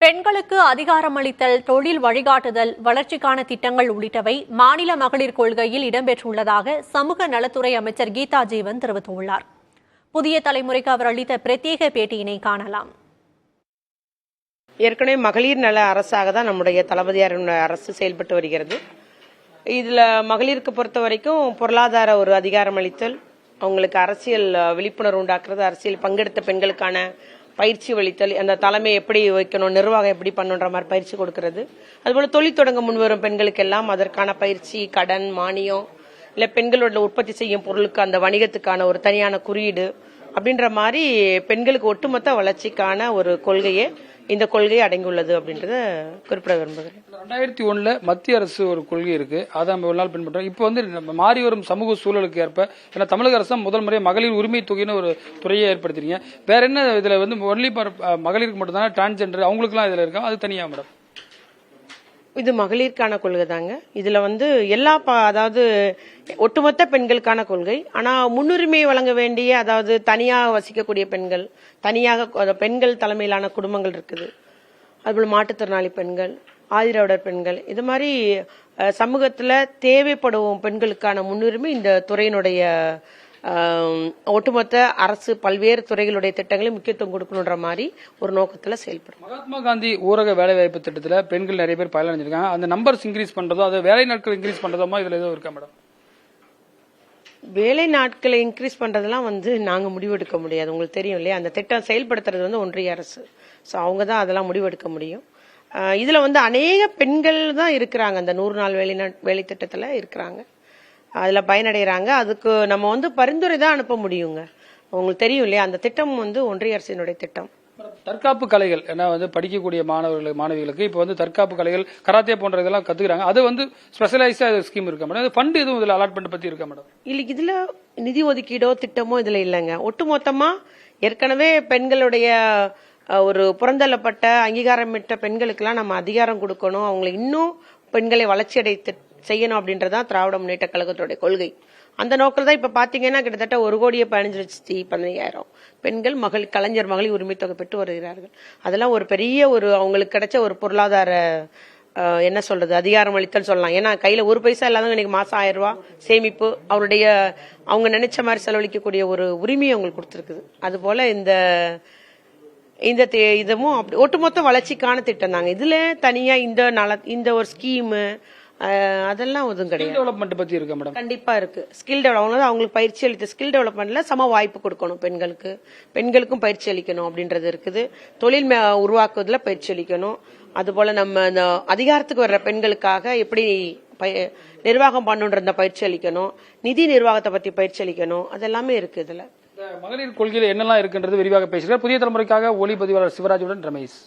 பெண்களுக்கு அதிகாரமளித்தல், தொழில் வழிகாட்டுதல், வளர்ச்சிக்கான திட்டங்கள் உள்ளிட்டவை மாநில மகளிர் கொள்கையில் இடம்பெற்றுள்ளதாக சமூக நலத்துறை அமைச்சர் கீதா ஜீவன் தெரிவித்துள்ளார். புதிய தலைமுறைக்கு அவர் அளித்த பிரத்யேக பேட்டியினை காணலாம். ஏற்கனவே மகளிர் நல அரசாக தான் நம்முடைய தளபதியார் அரசு செயல்பட்டு வருகிறது. இதுல மகளிருக்கு பொறுத்த வரைக்கும் பொருளாதார ஒரு அதிகாரம் அளித்தல், அவங்களுக்கு அரசியல் விழிப்புணர்வு உண்டாக்குறது, அரசியல் பங்கெடுத்த பெண்களுக்கான பயிற்சி அளித்தல், அந்த தலைமை எப்படி வைக்கணும், நிர்வாகம் எப்படி பண்ணுன்ற மாதிரி பயிற்சி கொடுக்கறது. அதுபோல தொழில் தொடங்க முன்வரும் பெண்களுக்கு எல்லாம் அதற்கான பயிற்சி, கடன், மானியம், இல்ல பெண்களோட உற்பத்தி செய்யும் பொருளுக்கு அந்த வணிகத்துக்கான ஒரு தனியான குறியீடு அப்படின்ற மாதிரி பெண்களுக்கு ஒட்டுமொத்த வளர்ச்சிக்கான ஒரு கொள்கையே இந்த கொள்கை அடங்கியுள்ளது அப்படின்றத குறிப்பிட விரும்புகிறேன். 2001 மத்திய அரசு ஒரு கொள்கை இருக்கு, அதை நம்ம ஒரு நாள் பின்பற்றோம். இப்போ வந்து மாறி வரும் சமூக சூழலுக்கு ஏற்ப, ஏன்னா தமிழக அரசு முதல் முறையாக மகளிர் உரிமை தொகைன்னு ஒரு துறையை ஏற்படுத்திருக்கீங்க. வேற என்ன இதுல வந்து ஒன்லி மகளிருக்கு மட்டும் தானே, டிரான்ஸ்ஜெண்டர் அவங்களுக்குலாம் இதுல இருக்கா, அது தனியா மேடம்? இது மகளிருக்கான கொள்கை தாங்க. இதுல வந்து எல்லா அதாவது ஒட்டுமொத்த பெண்களுக்கான கொள்கை. ஆனா முன்னுரிமை வழங்க வேண்டிய, அதாவது தனியாக வசிக்கக்கூடிய பெண்கள், தனியாக பெண்கள் தலைமையிலான குடும்பங்கள் இருக்குது. அதுபோல மாற்றுத்திறனாளி பெண்கள், ஆதிதிராவிடர் பெண்கள், இது மாதிரி சமூகத்துல தேவைப்படும் பெண்களுக்கான முன்னுரிமை இந்த துறையினுடைய ஒட்டுமொத்த அரசு பல்வேறு துறைகளுடைய திட்டங்களை முக்கியத்துவம் கொடுக்கணுன்ற மாதிரி ஒரு நோக்கத்துல செயல்படும். மகாத்மா காந்தி ஊரக வேலைவாய்ப்பு திட்டத்துல பெண்கள் நிறைய பேர் பயனடைஞ்சிருக்காங்க. அந்த நம்பர்ஸ் இன்க்ரீஸ் பண்றதோ, அது வேலை நாட்கள் இன்க்ரீஸ் பண்றதோ இதுல எதுவும் இருக்கா மேடம்? வேலை நாட்களை இன்க்ரீஸ் பண்றதெல்லாம் வந்து நாங்க முடிவெடுக்க முடியாது. உங்களுக்கு தெரியும் இல்லையா, அந்த திட்டம் செயல்படுத்துறது வந்து ஒன்றிய அரசு. ஸோ அவங்க தான் அதெல்லாம் முடிவெடுக்க முடியும். இதுல வந்து அநேக பெண்கள் தான் இருக்கிறாங்க, அந்த 100 நாள் வேலை திட்டத்துல இருக்கிறாங்க, அதுல பயனடைகிறாங்க. அதுக்கு நம்ம வந்து பரிந்துரை தான் அனுப்ப முடியுங்க. உங்களுக்கு தெரியும் இல்லையா, அந்த திட்டம் வந்து ஒன்றிய அரசினுடைய திட்டம். தற்காப்பு கலைகள், ஏன்னா வந்து படிக்கக்கூடிய மாணவிகளுக்கு இப்போ வந்து தற்காப்பு கலைகள், கராத்தே போன்ற இதெல்லாம் கத்துக்கிறாங்க. அது வந்து ஸ்பெஷலைஸ்டா ஸ்கீம் இருக்கா மேடம்? ஃபண்ட் எதுவும் இதுல அலாட்மெண்ட் பத்தி இருக்கா மேடம்? இல்ல, இதுல நிதி ஒதுக்கீடோ திட்டமோ இதுல இல்லைங்க. ஒட்டுமொத்தமா ஏற்கனவே பெண்களுடைய ஒரு புறந்தள்ளப்பட்ட அங்கீகாரமிட்ட பெண்களுக்கெல்லாம் நம்ம அதிகாரம் கொடுக்கணும், அவங்களை இன்னும் பெண்களை வளர்ச்சி செய்யணும் அப்படின்றதான் திராவிட முன்னேற்ற கழகத்துடைய கொள்கை. அந்த நோக்கில் தான் இப்ப பாத்தீங்கன்னா கிட்டத்தட்ட 1,15,15,000 பெண்கள் கலைஞர் மகளிர் உரிமை தொகை பெற்று வருகிறார்கள். அதெல்லாம் ஒரு பெரிய அவங்களுக்கு கிடைச்ச ஒரு பொருளாதார என்ன சொல்றது, அதிகாரம் அளித்தல் சொல்லலாம். ஏன்னா கையில ஒரு பைசா இல்லாதவங்க இன்னைக்கு மாசம் 1000 ரூபாய் சேமிப்பு, அவருடைய அவங்க நினைச்ச மாதிரி செலவழிக்கக்கூடிய ஒரு உரிமையை அவங்களுக்கு கொடுத்திருக்குது. அது போல இந்த இதுவும் ஒட்டுமொத்த வளர்ச்சிக்கான திட்டம் தாங்க. இதுல தனியா இந்த ஒரு ஸ்கீமு அதெல்லாம் எதுவும் கிடையாது. டெவலப்மெண்ட் பத்தி இருக்கு மேடம்? கண்டிப்பா இருக்கு. ஸ்கில் டெவலப்மெண்ட் அவங்களுக்கு பயிற்சி அளித்த ஸ்கில் டெவலப்மெண்ட்ல சம வாய்ப்பு கொடுக்கணும், பெண்களுக்கும் பயிற்சி அளிக்கணும் அப்படின்றது இருக்குது. தொழில் உருவாக்குவதில் பயிற்சி அளிக்கணும். அதுபோல நம்ம இந்த அதிகாரத்துக்கு வர்ற பெண்களுக்காக எப்படி நிர்வாகம் பண்ணுன்ற பயிற்சி அளிக்கணும், நிதி நிர்வாகத்தை பத்தி பயிற்சி அளிக்கணும், அதெல்லாமே இருக்கு. இதுல மகளிர் கொள்கையில என்னெல்லாம் இருக்குன்றது விரிவாக பேசுகிறார். புதிய தலைமுறைக்காக ஒளிப்பதிவாளர் சிவராஜுடன் ரமேஷ்.